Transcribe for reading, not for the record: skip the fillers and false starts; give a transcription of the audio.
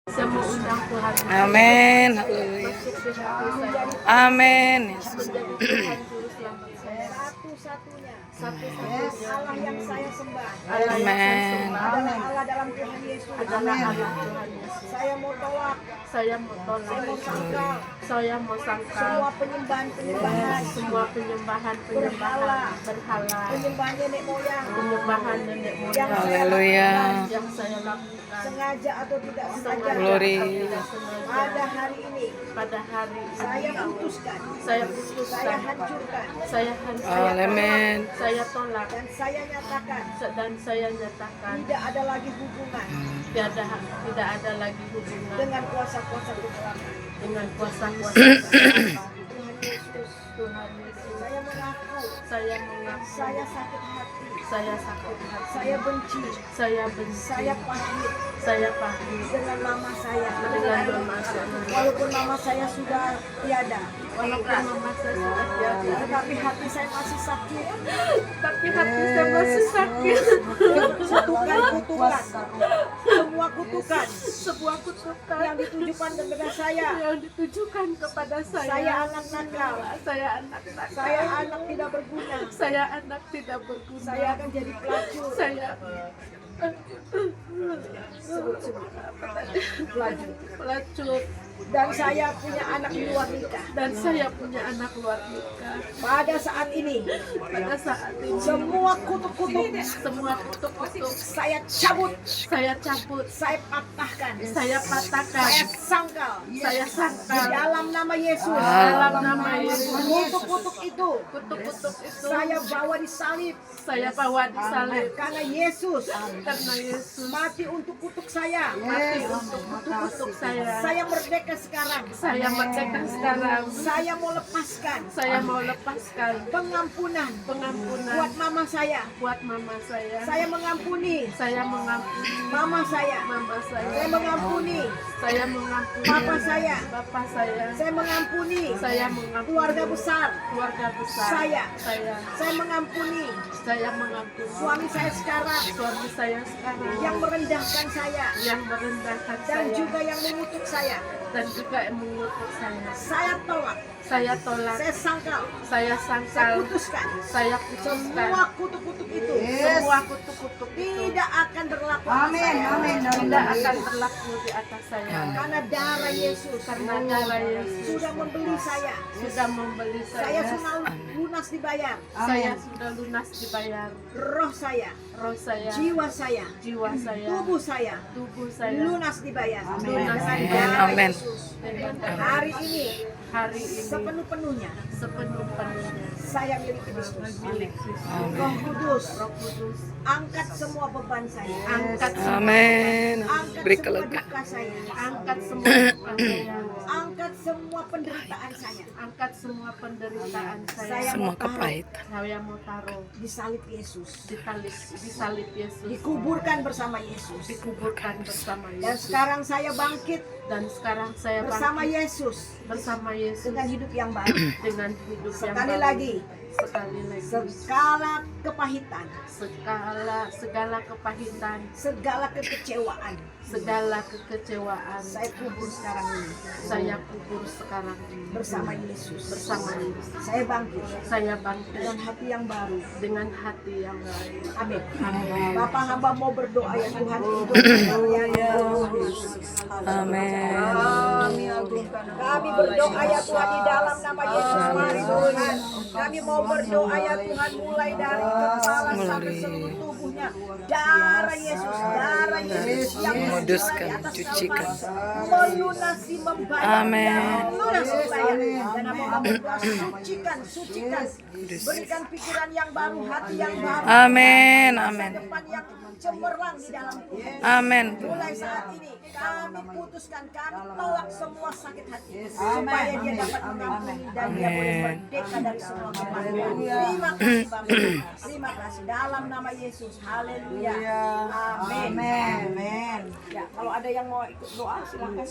Saya mau undang Tuhan. Amin. Haleluya. Masuk di hati saya. Amin. Yesus. Menjadi Tuhan Juru Selamat saya. Satu-satunya Satu-satunya Allah yang saya sembah Allah yang saya Amin. sembah adalah Allah dalam Tuhan Yesus. adalah Allah Tuhan Yesus. Saya mau tolak, Saya mau saya mau tolak. sangkal Saya mau sangkal semua penyembahan-penyembahan, semua penyembahan berhala, penyembahan nenek moyang penyembahan nenek yang moyang saya Haleluya. lakukan, yang saya lakukan sengaja atau tidak sengaja. Glory. tidak sengaja. Pada hari ini Pada hari ini saya putuskan, saya saya putuskan, hancurkan saya hancurkan, Amin. saya tolak dan saya nyatakan dan saya nyatakan tidak ada lagi hubungan tidak ada lagi hubungan dengan kuasa-kuasa kegelapan. dengan kuasa-kuasa kegelapan. Tuhan Yesus, Tuhan Yesus, saya mengaku saya mengaku saya sakit hati, saya sakit hati, saya benci, saya benci, saya pahit saya pahit dengan mama saya. dengan mama saya. Walaupun mama saya sudah tiada, Walaupun mama saya sudah tiada, tetapi hati saya masih sakit. tapi hati saya masih sakit. Kutukan, kutukan, semua kutukan Sebuah kutukan yang ditujukan kepada saya. yang ditujukan kepada saya. Saya anak nakal, Saya anak nakal. saya anak tidak berguna. Saya anak tidak berguna. Saya akan jadi pelacur. Saya Sebut-sebut. Pelacur. pelacur Dan saya punya anak di luar nikah. dan saya punya anak luar nikah. Pada saat ini, Pada saat ini semua kutuk-kutuk semua kutuk-kutuk saya cabut, saya cabut, saya patahkan, saya patahkan, saya sangkal saya di sangkal dalam nama Yesus. dalam nama Yesus. Kutuk-kutuk itu Kutuk-kutuk itu saya bawa di salib saya bawa di salib karena Yesus karena Yesus mati untuk kutuk saya. mati untuk kutuk saya. Saya merdeka sekarang. Saya merdeka sekarang. Saya mau lepaskan Saya mau lepaskan pengampunan pengampunan buat mama saya. buat mama saya. Saya mengampuni Saya mengampuni mama saya. mama saya. Saya mengampuni Saya mengampuni papa saya. bapak saya. Saya mengampuni Saya mengampuni keluarga besar. keluarga besar Saya. saya Saya mengampuni suami suami saya sekarang saya sekarang yang merendahkan saya yang merendahkan dan saya juga yang mengutuk saya. dan juga yang mengutuk saya. Saya tolak, Saya tolak, saya sangkal, saya saya sangkal, putuskan saya putuskan semua kutuk-kutuk itu semua kutuk-kutuk itu tidak akan berlaku atas saya. tidak akan berlaku di atas saya. Karena darah Yesus Karena darah Yesus sudah membeli saya. sudah membeli Saya saya. sudah lunas dibayar. Saya sudah lunas dibayar. Roh saya, Roh saya, jiwa saya, jiwa saya, tubuh saya tubuh saya lunas dibayar. lunas Dengan dibayar. darah Amin. Yesus. Dengan Hari ini hari ini sepenuh-penuhnya sepenuh-penuhnya saya milik Kristus. milik Kristus. Roh Kudus, Roh Kudus, angkat semua beban saya. angkat semua Amin. Angkat Beri semua kelega. duka saya. angkat semua duka saya, Angkat semua penderitaan saya. angkat semua penderitaan saya. Saya Semua mau taruh kepahitan. Saya mau taruh di salib Yesus. di salib Yesus, Dikuburkan bersama Yesus. dikuburkan bersama Dan Yesus. sekarang saya bangkit Dan sekarang saya bersama bangkit Yesus bersama Yesus dengan hidup yang baru. dengan hidup yang Sekali baru. lagi, Sekali lagi, segala kepahitan, segala kepahitan, segala kekecewaan, segala kekecewaan saya kubur sekarang ini saya kubur sekarang ini bersama Yesus. bersama Yesus. Saya bangkit Saya bangkit dengan hati yang baru. dengan hati yang baru. Amin. Bapak hamba mau berdoa ya Tuhan, hidupkan ya Amin. Kami berdoa ya Tuhan di dalam nama Yesus. Mari Tuhan, kami mau berdoa ya Tuhan mulai dari kepala sampai seluruh tubuhnya. Darah Yesus yang Menguduskan, di atas cucikan. Kalvari, melunasi, membayar, Amin. melunasi, membayar. Dan apa berdoa, sucikan, berikan pikiran yang baru, hati yang baru, Amin. masa Amin. depan yang cemerlang di dalam Tuhan. Amin. Mulai saat ini kami putuskan, kami tolak semua sakit hati supaya dia dapat mengampuni dan dia boleh merdeka dari semua kematian. Terima kasih Bapak. Terima kasih dalam nama Yesus. Haleluya. Amin. Ya, kalau ada yang mau ikut doa silakan.